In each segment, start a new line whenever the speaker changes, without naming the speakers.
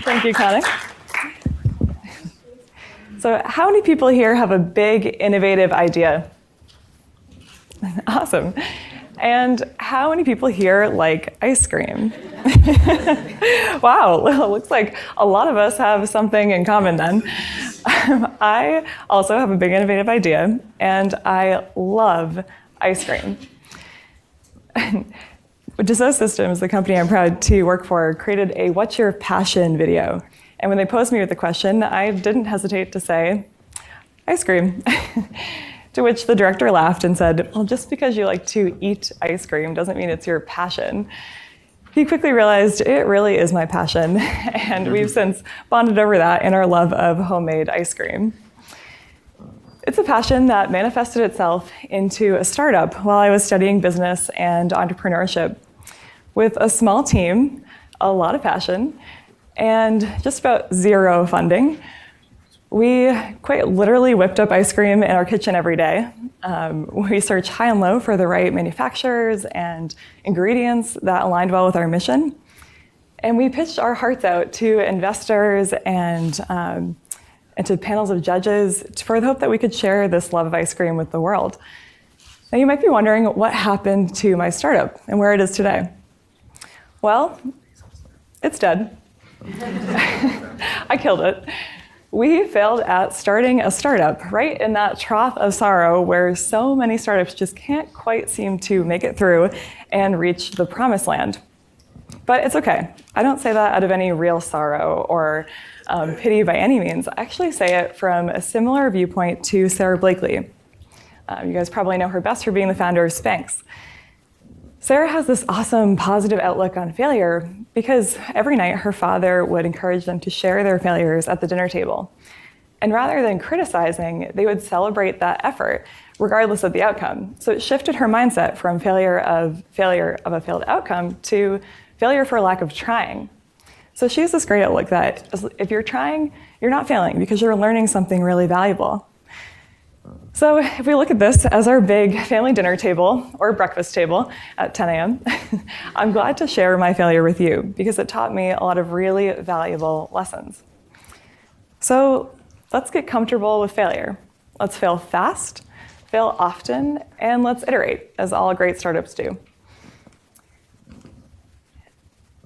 Thank you, Connie. So how many people here have a big, innovative idea? Awesome. And how many people here like ice cream? Wow, well, it looks like a lot of us have something in common then. I also have a big, innovative idea, and I love ice cream. Dassault Systems, the company I'm proud to work for, created a What's Your Passion video. And when they posed me with the question, I didn't hesitate to say, ice cream. To which the director laughed and said, well, just because you like to eat ice cream doesn't mean it's your passion. He quickly realized it really is my passion, and we've since bonded over that in our love of homemade ice cream. It's a passion that manifested itself into a startup while I was studying business and entrepreneurship. With a small team, a lot of passion, and just about zero funding, we quite literally whipped up ice cream in our kitchen every day. We searched high and low for the right manufacturers and ingredients that aligned well with our mission. And we pitched our hearts out to investors and to panels of judges for the hope that we could share this love of ice cream with the world. Now you might be wondering what happened to my startup and where it is today. Well, it's dead. I killed it. We failed at starting a startup right in that trough of sorrow where so many startups just can't quite seem to make it through and reach the promised land. But it's okay. I don't say that out of any real sorrow or pity by any means. I actually say it from a similar viewpoint to Sarah Blakely. You guys probably know her best for being the founder of Spanx. Sarah has this awesome positive outlook on failure because every night her father would encourage them to share their failures at the dinner table. And rather than criticizing, they would celebrate that effort, regardless of the outcome. So it shifted her mindset from failure of a failed outcome to failure for lack of trying. So she has this great outlook that if you're trying, you're not failing because you're learning something really valuable. So if we look at this as our big family dinner table or breakfast table at 10 a.m., I'm glad to share my failure with you because it taught me a lot of really valuable lessons. So let's get comfortable with failure. Let's fail fast, fail often, and let's iterate, as all great startups do.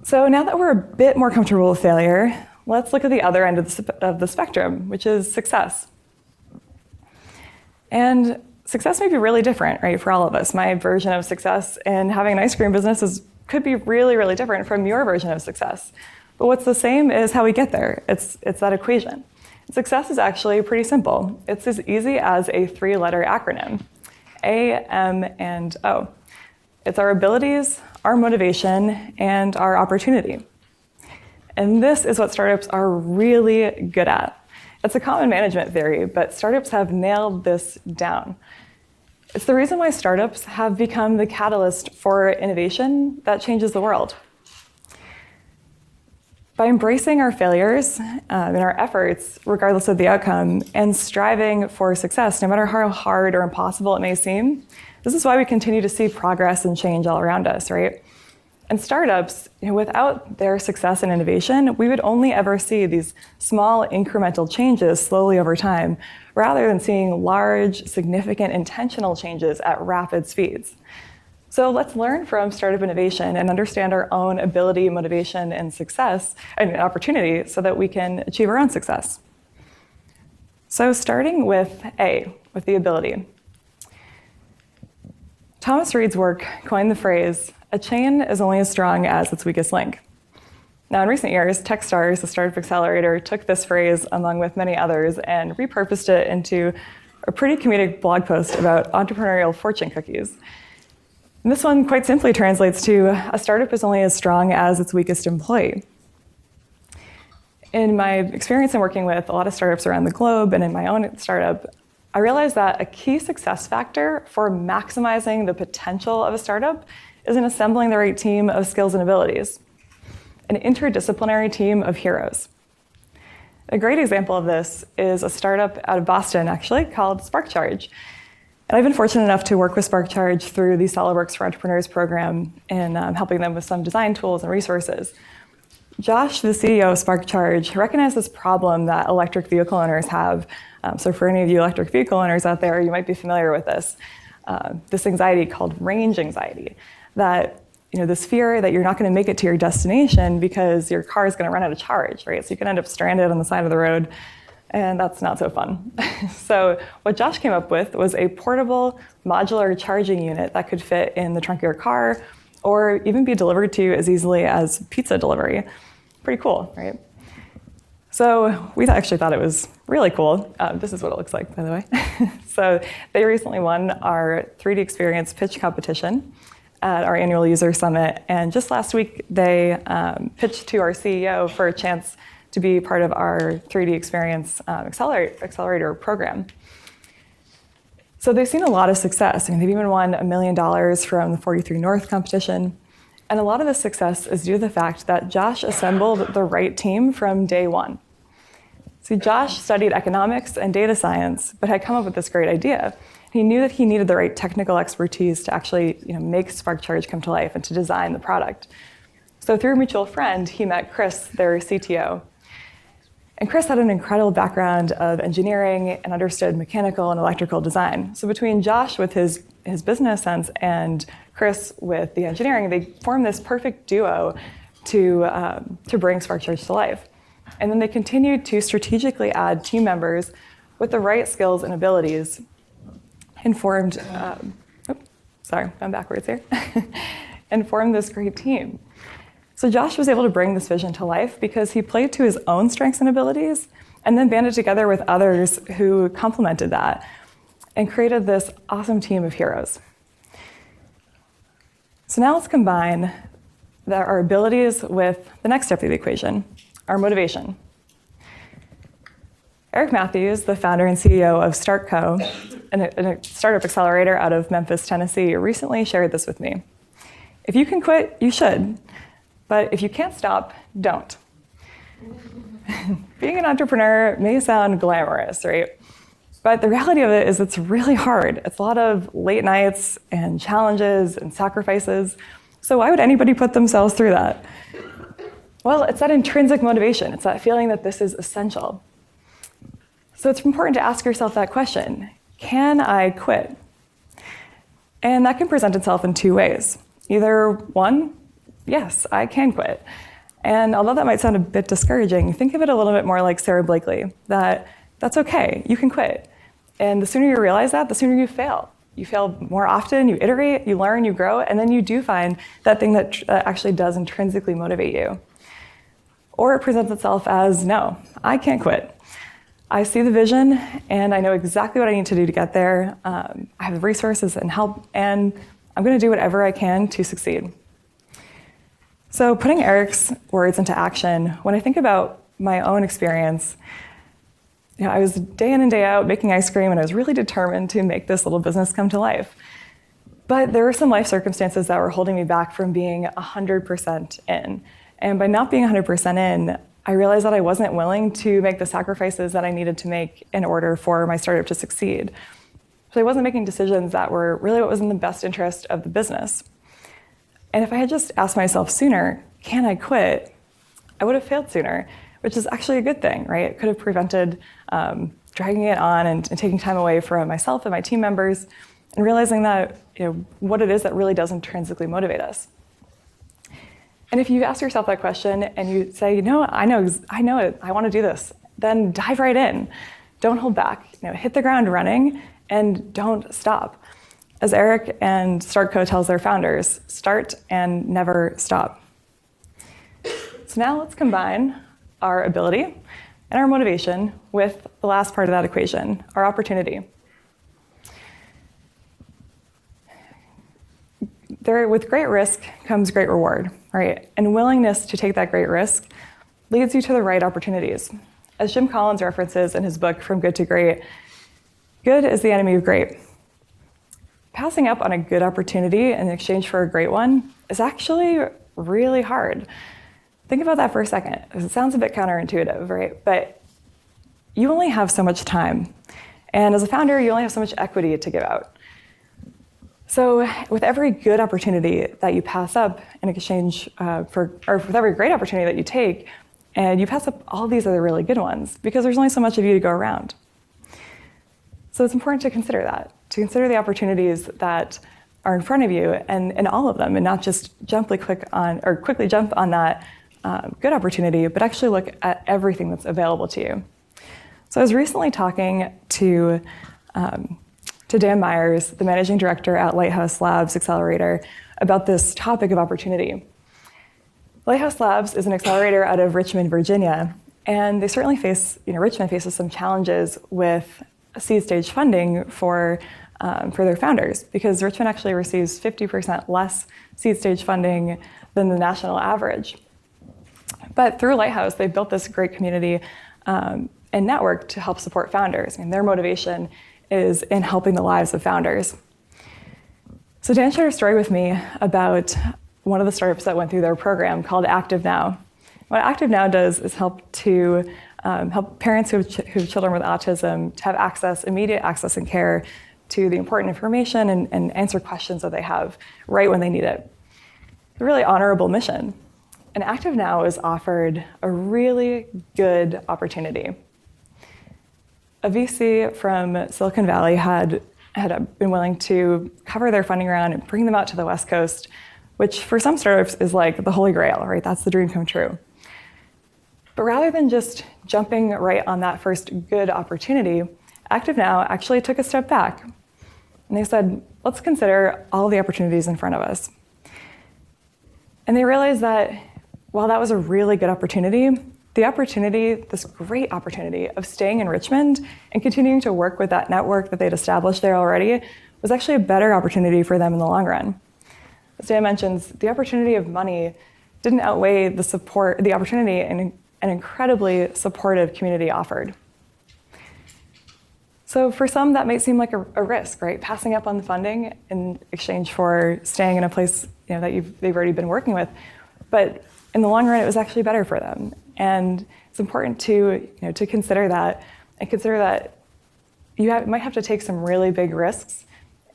So now that we're a bit more comfortable with failure, let's look at the other end of the spectrum, which is success. And success may be really different, right, for all of us. My version of success in having an ice cream business could be really, really different from your version of success. But what's the same is how we get there. It's that equation. Success is actually pretty simple. It's as easy as a 3-letter acronym, A, M, and O. It's our abilities, our motivation, and our opportunity. And this is what startups are really good at. It's a common management theory, but startups have nailed this down. It's the reason why startups have become the catalyst for innovation that changes the world. By embracing our failures and our efforts, regardless of the outcome, and striving for success, no matter how hard or impossible it may seem, this is why we continue to see progress and change all around us, right? And startups, without their success and innovation, we would only ever see these small incremental changes slowly over time, rather than seeing large, significant, intentional changes at rapid speeds. So let's learn from startup innovation and understand our own ability, motivation, and success, and opportunity so that we can achieve our own success. So starting with A, with the ability. Thomas Reid's work coined the phrase, a chain is only as strong as its weakest link. Now, in recent years, Techstars, the startup accelerator, took this phrase, along with many others, and repurposed it into a pretty comedic blog post about entrepreneurial fortune cookies. And this one quite simply translates to, a startup is only as strong as its weakest employee. In my experience in working with a lot of startups around the globe and in my own startup, I realized that a key success factor for maximizing the potential of a startup is in assembling the right team of skills and abilities, an interdisciplinary team of heroes. A great example of this is a startup out of Boston, actually, called SparkCharge. And I've been fortunate enough to work with SparkCharge through the SolidWorks for Entrepreneurs program in helping them with some design tools and resources. Josh, the CEO of SparkCharge, recognized this problem that electric vehicle owners have. So for any of you electric vehicle owners out there, you might be familiar with this anxiety called range anxiety, that this fear that you're not going to make it to your destination because your car is going to run out of charge, right? So you can end up stranded on the side of the road, and that's not so fun. So what Josh came up with was a portable modular charging unit that could fit in the trunk of your car or even be delivered to you as easily as pizza delivery. Pretty cool, right? So we actually thought it was really cool. This is what it looks like, by the way. So they recently won our 3D Experience pitch competition at our annual user summit. And just last week, they pitched to our CEO for a chance to be part of our 3D Experience accelerator program. So they've seen a lot of success. They've even won $1 million from the 43 North competition. And a lot of this success is due to the fact that Josh assembled the right team from day one. See, Josh studied economics and data science, but had come up with this great idea. He knew that he needed the right technical expertise to actually make SparkCharge come to life and to design the product. So through a mutual friend, he met Chris, their CTO. And Chris had an incredible background of engineering and understood mechanical and electrical design. So between Josh with his business sense and Chris with the engineering, they formed this perfect duo to bring SparkCharge to life. And then they continued to strategically add team members with the right skills and abilities and formed, going backwards here, and formed this great team. So Josh was able to bring this vision to life because he played to his own strengths and abilities and then banded together with others who complemented that and created this awesome team of heroes. So now let's combine our abilities with the next step of the equation, our motivation. Eric Matthews, the founder and CEO of StartCo, a startup accelerator out of Memphis, Tennessee, recently shared this with me. If you can quit, you should. But if you can't stop, don't. Being an entrepreneur may sound glamorous, right? But the reality of it is it's really hard. It's a lot of late nights and challenges and sacrifices. So why would anybody put themselves through that? Well, it's that intrinsic motivation. It's that feeling that this is essential. So it's important to ask yourself that question. Can I quit? And that can present itself in two ways. Either one, yes, I can quit. And although that might sound a bit discouraging, think of it a little bit more like Sarah Blakely, that that's okay, you can quit. And the sooner you realize that, the sooner you fail. You fail more often, you iterate, you learn, you grow, and then you do find that thing that actually does intrinsically motivate you. Or it presents itself as, no, I can't quit. I see the vision, and I know exactly what I need to do to get there. I have the resources and help, and I'm going to do whatever I can to succeed. So putting Eric's words into action, when I think about my own experience, I was day in and day out making ice cream, and I was really determined to make this little business come to life. But there were some life circumstances that were holding me back from being 100% in. And by not being 100% in, I realized that I wasn't willing to make the sacrifices that I needed to make in order for my startup to succeed. So I wasn't making decisions that were really what was in the best interest of the business. And if I had just asked myself sooner, can I quit? I would have failed sooner, which is actually a good thing, right? It could have prevented dragging it on and taking time away from myself and my team members and realizing that what it is that really does intrinsically motivate us. And if you ask yourself that question and you say, I know it, I want to do this, then dive right in. Don't hold back. Hit the ground running and don't stop. As Eric and StartCo tells their founders, start and never stop. So now let's combine our ability and our motivation with the last part of that equation, our opportunity. With great risk comes great reward, right? And willingness to take that great risk leads you to the right opportunities. As Jim Collins references in his book, From Good to Great, good is the enemy of great. Passing up on a good opportunity in exchange for a great one is actually really hard. Think about that for a second. It sounds a bit counterintuitive, right? But you only have so much time. And as a founder, you only have so much equity to give out. So with every good opportunity that you pass up in exchange or with every great opportunity that you take, and you pass up all these other really good ones, because there's only so much of you to go around. So it's important to consider that, to consider the opportunities that are in front of you and all of them, and not just quickly jump on that good opportunity, but actually look at everything that's available to you. So I was recently talking to Dan Myers, the managing director at Lighthouse Labs Accelerator, about this topic of opportunity. Lighthouse Labs is an accelerator out of Richmond, Virginia, and they certainly Richmond faces some challenges with seed stage funding for their founders, because Richmond actually receives 50% less seed stage funding than the national average. But through Lighthouse, they've built this great community and network to help support founders. I mean, their motivation is in helping the lives of founders. So Dan shared a story with me about one of the startups that went through their program called Active Now. What Active Now does is help parents who have children with autism to have immediate access and care to the important information and answer questions that they have right when they need it. A really honorable mission. And Active Now is offered a really good opportunity. A VC from Silicon Valley had been willing to cover their funding round and bring them out to the West Coast, which for some startups is like the holy grail, right? That's the dream come true. But rather than just jumping right on that first good opportunity, Active Now actually took a step back. And they said, let's consider all the opportunities in front of us. And they realized that while that was a really good opportunity, this great opportunity of staying in Richmond and continuing to work with that network that they'd established there already was actually a better opportunity for them in the long run. As Dan mentions, the opportunity of money didn't outweigh the opportunity an incredibly supportive community offered. So for some, that might seem like a risk, right? Passing up on the funding in exchange for staying in a place that they've already been working with. But in the long run, it was actually better for them. And it's important to consider that, and consider that you might have to take some really big risks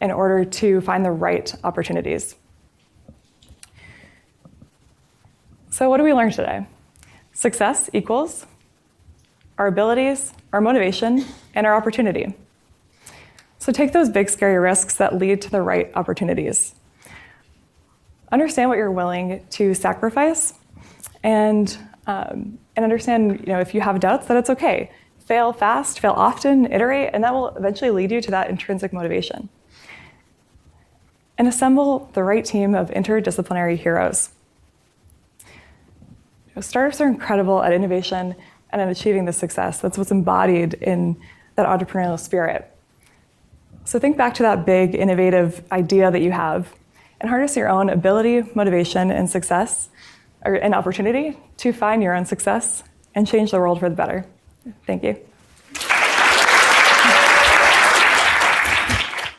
in order to find the right opportunities. So what did we learn today? Success equals our abilities, our motivation, and our opportunity. So take those big, scary risks that lead to the right opportunities. Understand what you're willing to sacrifice, and understand, if you have doubts, that it's okay. Fail fast, fail often, iterate, and that will eventually lead you to that intrinsic motivation. And assemble the right team of interdisciplinary heroes. Startups are incredible at innovation and at achieving this success. That's what's embodied in that entrepreneurial spirit. So think back to that big, innovative idea that you have and harness your own ability, motivation, and success, or an opportunity to find your own success and change the world for the better. Thank you.